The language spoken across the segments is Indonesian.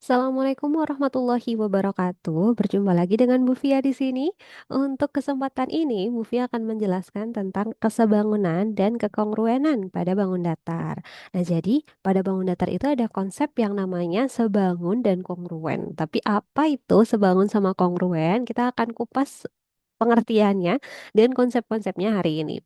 Assalamualaikum warahmatullahi wabarakatuh. Berjumpa lagi dengan Bu Fia di sini. Untuk kesempatan ini, Bu Fia akan menjelaskan tentang kesebangunan dan kekongruenan pada bangun datar. Nah, jadi pada bangun datar itu ada konsep yang namanya sebangun dan kongruen. Tapi apa itu sebangun sama kongruen? Kita akan kupas pengertiannya dan konsep-konsepnya hari ini.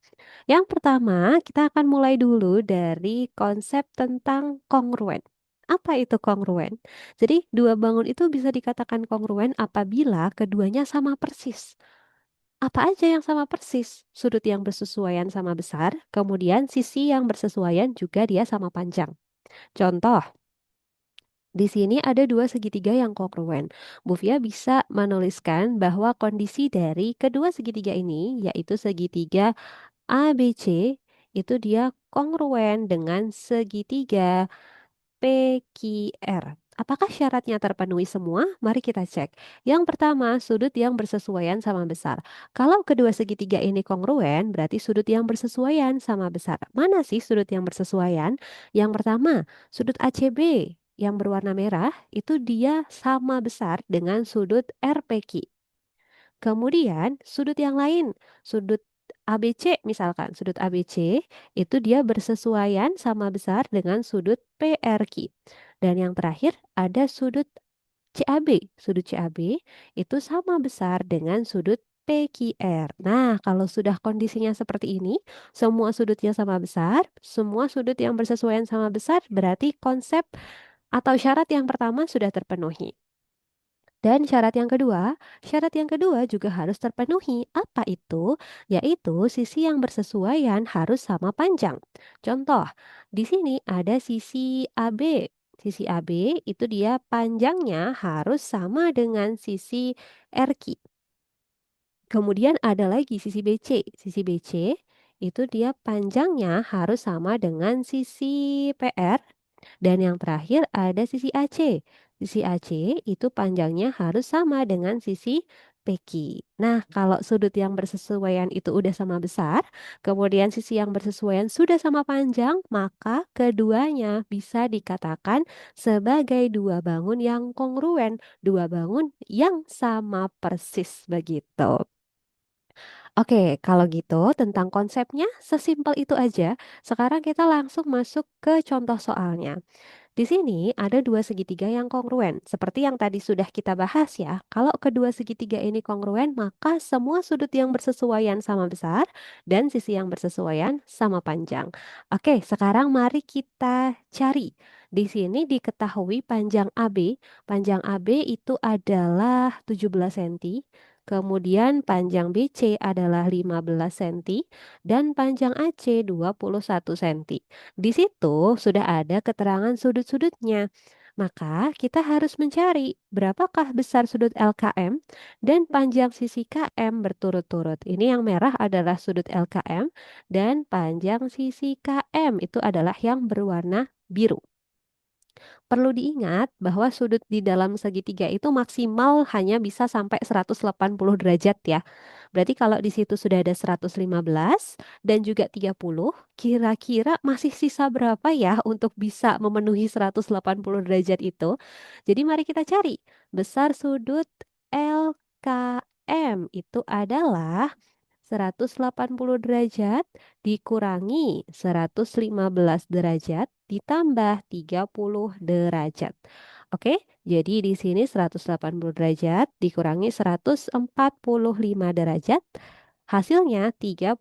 Yang pertama, kita akan mulai dulu dari konsep tentang kongruen. Apa itu kongruen? Jadi, dua bangun itu bisa dikatakan kongruen apabila keduanya sama persis. Apa aja yang sama persis? Sudut yang bersesuaian sama besar, kemudian sisi yang bersesuaian juga dia sama panjang. Contoh, di sini ada dua segitiga yang kongruen. Bu Fia bisa menuliskan bahwa kondisi dari kedua segitiga ini, yaitu segitiga ABC, itu dia kongruen dengan segitiga PQR. Apakah syaratnya terpenuhi semua? Mari kita cek. Yang pertama, sudut yang bersesuaian sama besar. Kalau kedua segitiga ini kongruen, berarti sudut yang bersesuaian sama besar. Mana sih sudut yang bersesuaian? Yang pertama, sudut ACB yang berwarna merah itu dia sama besar dengan sudut RPQ. Kemudian sudut yang lain, sudut ABC misalkan, sudut ABC itu dia bersesuaian sama besar dengan sudut PRQ. Dan yang terakhir ada sudut CAB. Sudut CAB itu sama besar dengan sudut PQR. Nah, kalau sudah kondisinya seperti ini, semua sudutnya sama besar, semua sudut yang bersesuaian sama besar, berarti konsep atau syarat yang pertama sudah terpenuhi. Dan syarat yang kedua juga harus terpenuhi. Apa itu? Yaitu sisi yang bersesuaian harus sama panjang. Contoh, di sini ada sisi AB. Sisi AB itu dia panjangnya harus sama dengan sisi RQ. Kemudian ada lagi sisi BC. Sisi BC itu dia panjangnya harus sama dengan sisi PR. Dan yang terakhir ada sisi AC. Sisi AC itu panjangnya harus sama dengan sisi PQ. Nah, kalau sudut yang bersesuaian itu udah sama besar, kemudian sisi yang bersesuaian sudah sama panjang, maka keduanya bisa dikatakan sebagai dua bangun yang kongruen, dua bangun yang sama persis begitu. Oke, kalau gitu tentang konsepnya sesimpel itu aja. Sekarang kita langsung masuk ke contoh soalnya. Di sini ada dua segitiga yang kongruen. Seperti yang tadi sudah kita bahas ya. Kalau kedua segitiga ini kongruen, maka semua sudut yang bersesuaian sama besar dan sisi yang bersesuaian sama panjang. Oke, sekarang mari kita cari. Di sini diketahui panjang AB. Panjang AB itu adalah 17 cm. Kemudian panjang BC adalah 15 cm dan panjang AC 21 cm. Di situ sudah ada keterangan sudut-sudutnya. Maka kita harus mencari berapakah besar sudut LKM dan panjang sisi KM berturut-turut. Ini yang merah adalah sudut LKM dan panjang sisi KM itu adalah yang berwarna biru. Perlu diingat bahwa sudut di dalam segitiga itu maksimal hanya bisa sampai 180 derajat ya. Berarti kalau di situ sudah ada 115 dan juga 30, kira-kira masih sisa berapa ya untuk bisa memenuhi 180 derajat itu? Jadi mari kita cari. Besar sudut LKM itu adalah 180 derajat dikurangi 115 derajat ditambah 30 derajat. Oke, jadi di sini 180 derajat dikurangi 145 derajat, hasilnya 35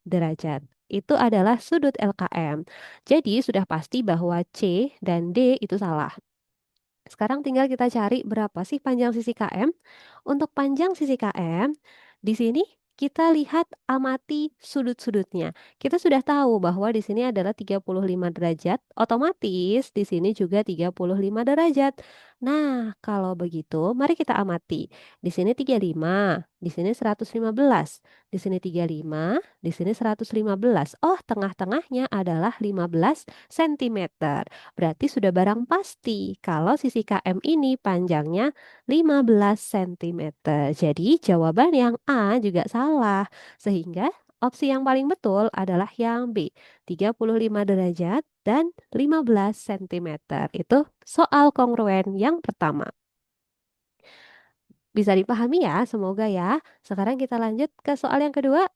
derajat. Itu adalah sudut LKM. Jadi sudah pasti bahwa C dan D itu salah. Sekarang tinggal kita cari berapa sih panjang sisi KM. Untuk panjang sisi KM, di sini kita lihat amati sudut-sudutnya. Kita sudah tahu bahwa di sini adalah 35 derajat, otomatis di sini juga 35 derajat. Nah, kalau begitu, mari kita amati. Di sini 35, di sini 115, di sini 35, di sini 115. Oh, tengah-tengahnya adalah 15 cm. Berarti sudah barang pasti kalau sisi KM ini panjangnya 15 cm. Jadi jawaban yang A juga salah. Sehingga Opsi yang paling betul adalah yang B, 35 derajat dan 15 cm. Itu soal kongruen yang pertama. Bisa dipahami ya, semoga ya. Sekarang kita lanjut ke soal yang kedua.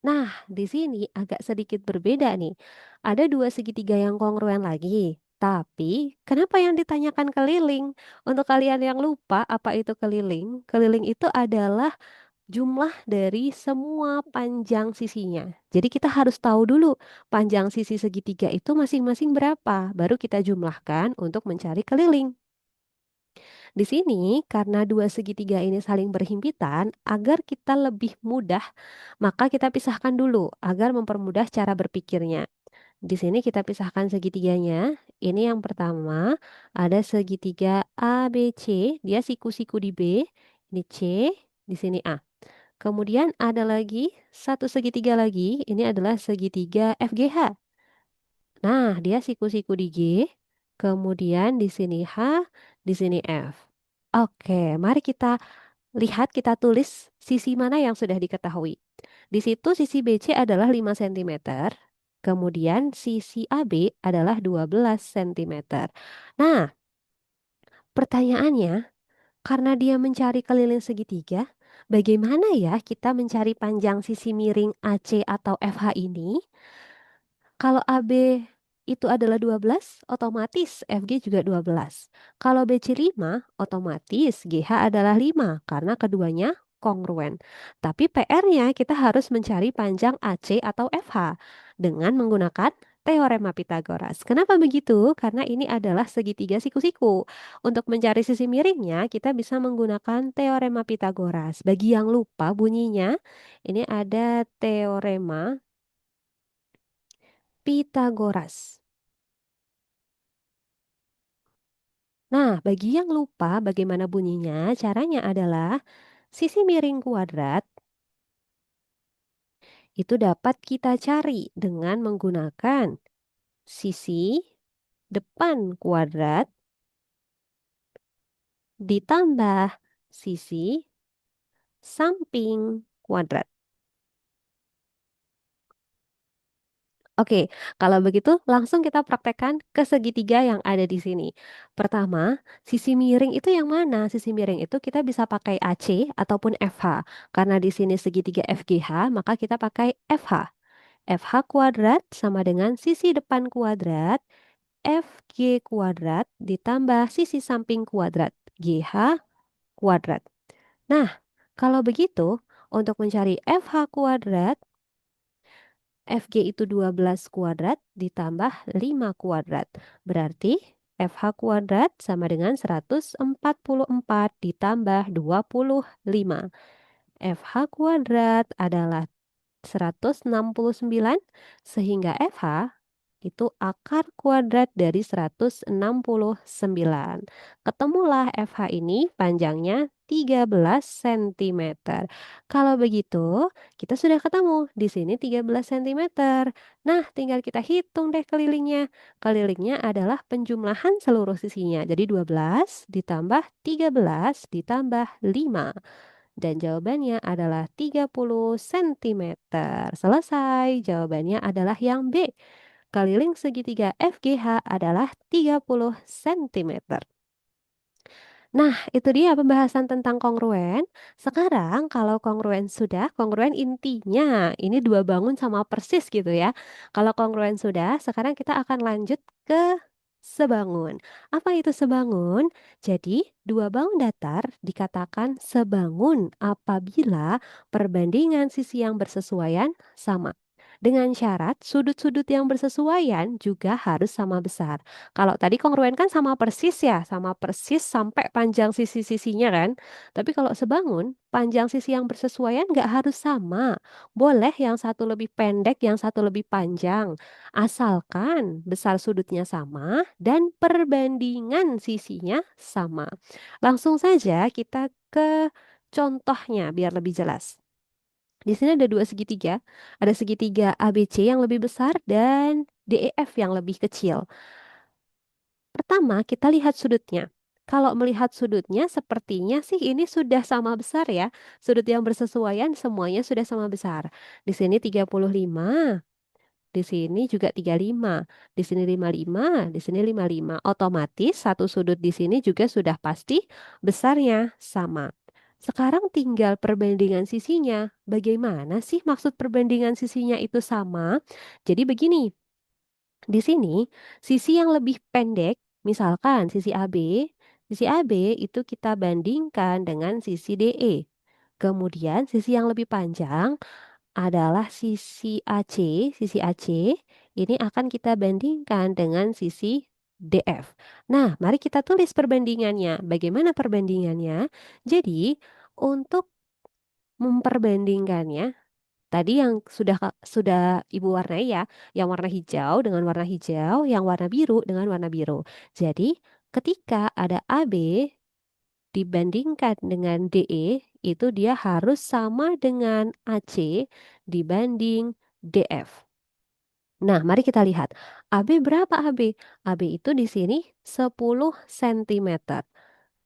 Nah, di sini agak sedikit berbeda nih. Ada dua segitiga yang kongruen lagi. Tapi, kenapa yang ditanyakan keliling? Untuk kalian yang lupa apa itu keliling, keliling itu adalah jumlah dari semua panjang sisinya. Jadi kita harus tahu dulu panjang sisi segitiga itu masing-masing berapa, baru kita jumlahkan untuk mencari keliling. Di sini, karena dua segitiga ini saling berhimpitan, agar kita lebih mudah, maka kita pisahkan dulu agar mempermudah cara berpikirnya. Di sini kita pisahkan segitiganya. Ini yang pertama, ada segitiga ABC, dia siku-siku di B, ini C, di sini A. Kemudian ada lagi satu segitiga lagi, ini adalah segitiga FGH. Nah, dia siku-siku di G, kemudian di sini H, di sini F. Oke, mari kita lihat, kita tulis sisi mana yang sudah diketahui. Di situ sisi BC adalah 5 cm, kemudian sisi AB adalah 12 cm. Nah, pertanyaannya, karena dia mencari keliling segitiga, bagaimana ya kita mencari panjang sisi miring AC atau FH ini? Kalau AB itu adalah 12, otomatis FG juga 12. Kalau BC 5, otomatis GH adalah 5 karena keduanya kongruen. Tapi PR-nya kita harus mencari panjang AC atau FH dengan menggunakan teorema Pitagoras. Kenapa begitu? Karena ini adalah segitiga siku-siku. Untuk mencari sisi miringnya, kita bisa menggunakan teorema Pitagoras. Bagi yang lupa bunyinya, ini ada teorema Pitagoras. Nah, bagi yang lupa bagaimana bunyinya, caranya adalah sisi miring kuadrat itu dapat kita cari dengan menggunakan sisi depan kuadrat ditambah sisi samping kuadrat. Oke, kalau begitu langsung kita praktekkan ke segitiga yang ada di sini. Pertama, sisi miring itu yang mana? Sisi miring itu kita bisa pakai AC ataupun FH. Karena di sini segitiga FGH, maka kita pakai FH. FH kuadrat sama dengan sisi depan kuadrat, FG kuadrat ditambah sisi samping kuadrat, GH kuadrat. Nah, kalau begitu, untuk mencari FH kuadrat, FG itu 12 kuadrat ditambah 5 kuadrat. Berarti FH kuadrat sama dengan 144 ditambah 25. FH kuadrat adalah 169 sehingga FH itu akar kuadrat dari 169. Ketemulah FH ini panjangnya 13 cm. Kalau begitu, kita sudah ketemu di sini 13 cm. Nah, tinggal kita hitung deh kelilingnya. Kelilingnya adalah penjumlahan seluruh sisinya. Jadi 12 ditambah 13 ditambah 5. Dan jawabannya adalah 30 cm. Selesai, jawabannya adalah yang B. Keliling segitiga FGH adalah 30 cm. Nah, itu dia pembahasan tentang kongruen. Sekarang kalau kongruen sudah, kongruen intinya ini dua bangun sama persis gitu ya. Kalau kongruen sudah, sekarang kita akan lanjut ke sebangun. Apa itu sebangun? Jadi, dua bangun datar dikatakan sebangun apabila perbandingan sisi yang bersesuaian sama. Dengan syarat sudut-sudut yang bersesuaian juga harus sama besar. Kalau tadi kongruen kan sama persis ya, sama persis sampai panjang sisi-sisinya kan. Tapi kalau sebangun, panjang sisi yang bersesuaian nggak harus sama. Boleh yang satu lebih pendek, yang satu lebih panjang. Asalkan besar sudutnya sama dan perbandingan sisinya sama. Langsung saja kita ke contohnya biar lebih jelas. Di sini ada dua segitiga. Ada segitiga ABC yang lebih besar dan DEF yang lebih kecil. Pertama, kita lihat sudutnya. kalau melihat sudutnya sepertinya sih ini sudah sama besar ya. Sudut yang bersesuaian semuanya sudah sama besar. Di sini 35, di sini juga 35, di sini 55, di sini 55. Otomatis satu sudut di sini juga sudah pasti besarnya sama. Sekarang tinggal perbandingan sisinya. Bagaimana sih maksud perbandingan sisinya itu sama? Jadi begini, di sini sisi yang lebih pendek, misalkan sisi AB itu kita bandingkan dengan sisi DE. Kemudian sisi yang lebih panjang adalah sisi AC ini akan kita bandingkan dengan sisi DF. Nah, mari kita tulis perbandingannya. Bagaimana perbandingannya? Jadi, untuk memperbandingkannya, tadi yang sudah Ibu warnai ya, yang warna hijau dengan warna hijau, yang warna biru dengan warna biru. Jadi, ketika ada AB dibandingkan dengan DE, itu dia harus sama dengan AC dibanding DF. Nah, mari kita lihat. AB berapa AB? AB itu di sini 10 cm.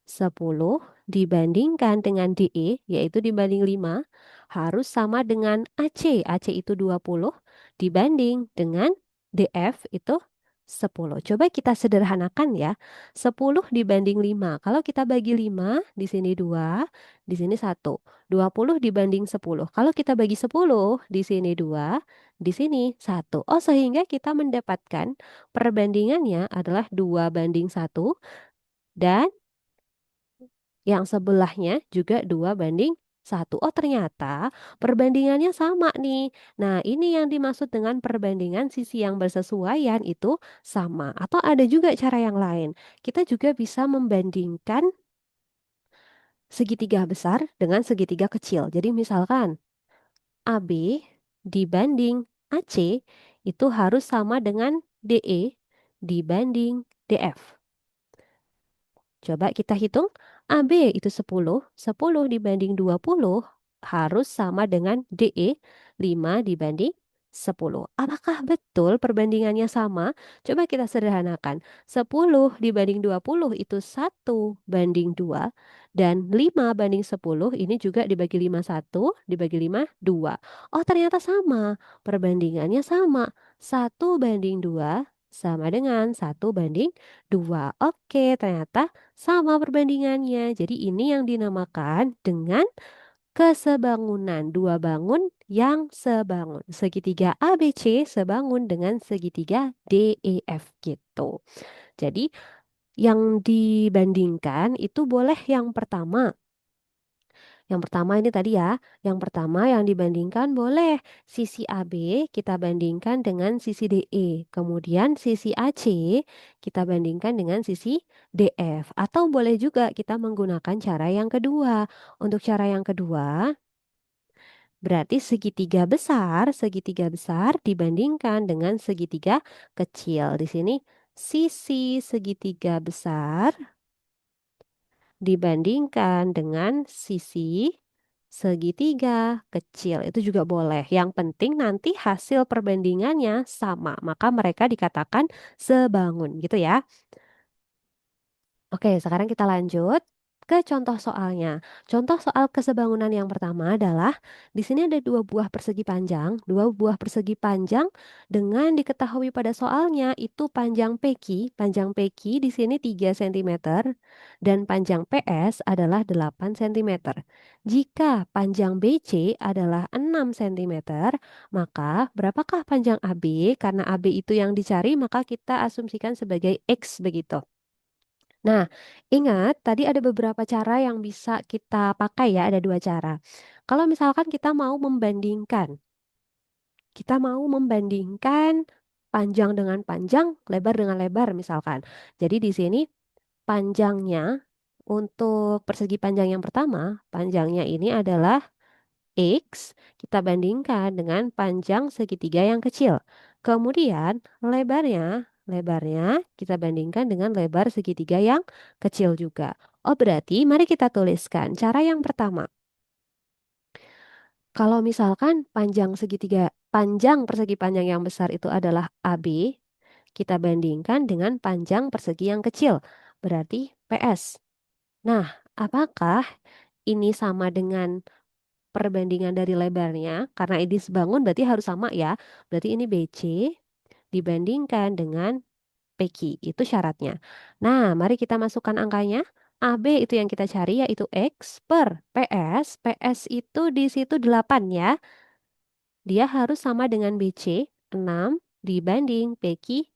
10 dibandingkan dengan DE, yaitu dibanding 5, harus sama dengan AC. AC itu 20 dibanding dengan DF itu 10. Coba kita sederhanakan ya. 10 dibanding 5. Kalau kita bagi 5, di sini 2, di sini 1. 20 dibanding 10. Kalau kita bagi 10, di sini 2, di sini 1. Oh, sehingga kita mendapatkan perbandingannya adalah 2 banding 1 dan yang sebelahnya juga 2 banding 1. Oh, ternyata perbandingannya sama nih. Nah, ini yang dimaksud dengan perbandingan sisi yang bersesuaian itu sama. Atau ada juga cara yang lain. Kita juga bisa membandingkan segitiga besar dengan segitiga kecil. Jadi misalkan AB dibanding AC itu harus sama dengan DE dibanding DF. Coba kita hitung, AB itu 10, 10 dibanding 20 harus sama dengan DE, 5 dibanding 10. Apakah betul perbandingannya sama? Coba kita sederhanakan. 10 dibanding 20 itu 1 banding 2 dan 5 banding 10 ini juga dibagi 5 1, dibagi 5 2. Oh, ternyata sama. Perbandingannya sama. 1 banding 2 sama dengan 1 banding 2. Oke, ternyata sama perbandingannya. Jadi ini yang dinamakan dengan kesebangunan. Dua bangun yang sebangun. Segitiga ABC sebangun dengan segitiga DEF gitu. Jadi yang dibandingkan itu boleh yang pertama. Yang pertama ini tadi ya, yang pertama yang dibandingkan boleh sisi AB kita bandingkan dengan sisi DE. Kemudian sisi AC kita bandingkan dengan sisi DF. Atau boleh juga kita menggunakan cara yang kedua. Untuk cara yang kedua, berarti segitiga besar dibandingkan dengan segitiga kecil. Di sini sisi segitiga besar dibandingkan dengan sisi segitiga kecil. Itu juga boleh. Yang penting nanti hasil perbandingannya sama, maka mereka dikatakan sebangun gitu ya. Oke, sekarang kita lanjut ke contoh soalnya. Contoh soal kesebangunan yang pertama adalah di sini ada dua buah persegi panjang dengan diketahui pada soalnya itu panjang PQ di sini 3 cm dan panjang PS adalah 8 cm. Jika panjang BC adalah 6 cm, maka berapakah panjang AB? Karena AB itu yang dicari, maka kita asumsikan sebagai X begitu. Nah, ingat tadi ada beberapa cara yang bisa kita pakai ya, ada dua cara. Kalau misalkan kita mau membandingkan panjang dengan panjang, lebar dengan lebar misalkan. Jadi di sini panjangnya untuk persegi panjang yang pertama, panjangnya ini adalah X, kita bandingkan dengan panjang segitiga yang kecil. Kemudian lebarnya kita bandingkan dengan lebar segitiga yang kecil juga. Oh, berarti mari kita tuliskan cara yang pertama. Kalau misalkan panjang persegi panjang yang besar itu adalah AB, kita bandingkan dengan panjang persegi yang kecil. Berarti PS. Nah, apakah ini sama dengan perbandingan dari lebarnya? Karena ini sebangun berarti harus sama ya. Berarti ini BC dibandingkan dengan PQ. Itu syaratnya. Nah, mari kita masukkan angkanya. AB itu yang kita cari yaitu X per PS. PS itu di situ 8 ya. Dia harus sama dengan BC 6 dibanding PQ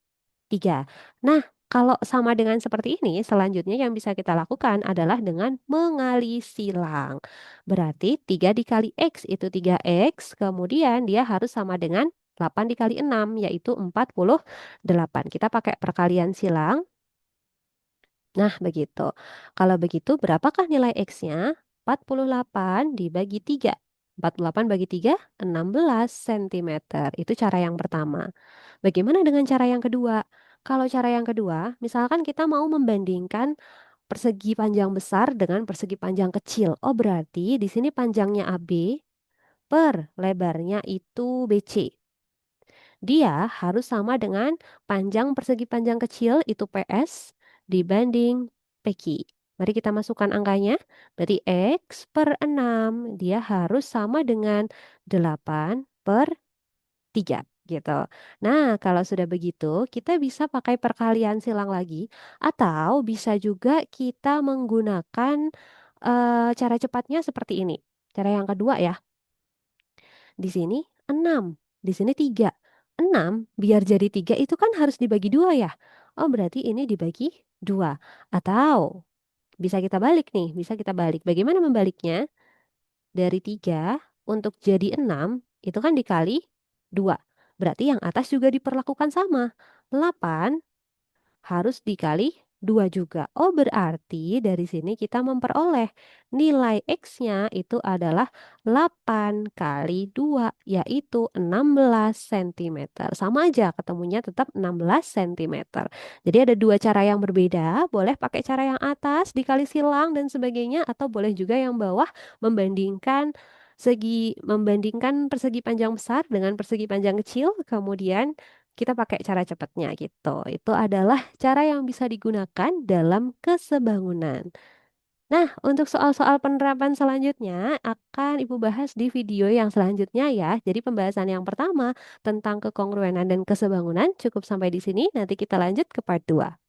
3. Nah, kalau sama dengan seperti ini, selanjutnya yang bisa kita lakukan adalah dengan mengali silang. Berarti 3 dikali X itu 3X, kemudian dia harus sama dengan 8 dikali 6, yaitu 48. Kita pakai perkalian silang. Nah, begitu. Kalau begitu, berapakah nilai X-nya? 48 dibagi 3. 48 bagi 3, 16 cm. Itu cara yang pertama. Bagaimana dengan cara yang kedua? Kalau cara yang kedua, misalkan kita mau membandingkan persegi panjang besar dengan persegi panjang kecil. Oh, berarti di sini panjangnya AB per lebarnya itu BC. Dia harus sama dengan panjang persegi panjang kecil itu PS dibanding PQ. Mari kita masukkan angkanya. Berarti X per 6 dia harus sama dengan 8 per 3 gitu. Nah, kalau sudah begitu, kita bisa pakai perkalian silang lagi atau bisa juga kita menggunakan cara cepatnya seperti ini. Cara yang kedua ya. Di sini 6, di sini 3. 6 biar jadi 3 itu kan harus dibagi 2 ya. Oh, berarti ini dibagi 2. Atau bisa kita balik nih, bisa kita balik. Bagaimana membaliknya? Dari 3 untuk jadi 6 itu kan dikali 2. Berarti yang atas juga diperlakukan sama. 8 harus dikali 2 juga. Oh, berarti dari sini kita memperoleh nilai X-nya itu adalah 8 kali 2, yaitu 16 cm. Sama aja, ketemunya tetap 16 cm. Jadi ada dua cara yang berbeda, boleh pakai cara yang atas, dikali silang dan sebagainya, atau boleh juga yang bawah membandingkan persegi panjang besar dengan persegi panjang kecil, kemudian kita pakai cara cepatnya gitu. Itu adalah cara yang bisa digunakan dalam kesebangunan. Nah, untuk soal-soal penerapan selanjutnya akan Ibu bahas di video yang selanjutnya ya. Jadi pembahasan yang pertama tentang kekongruenan dan kesebangunan cukup sampai di sini. Nanti kita lanjut ke part 2.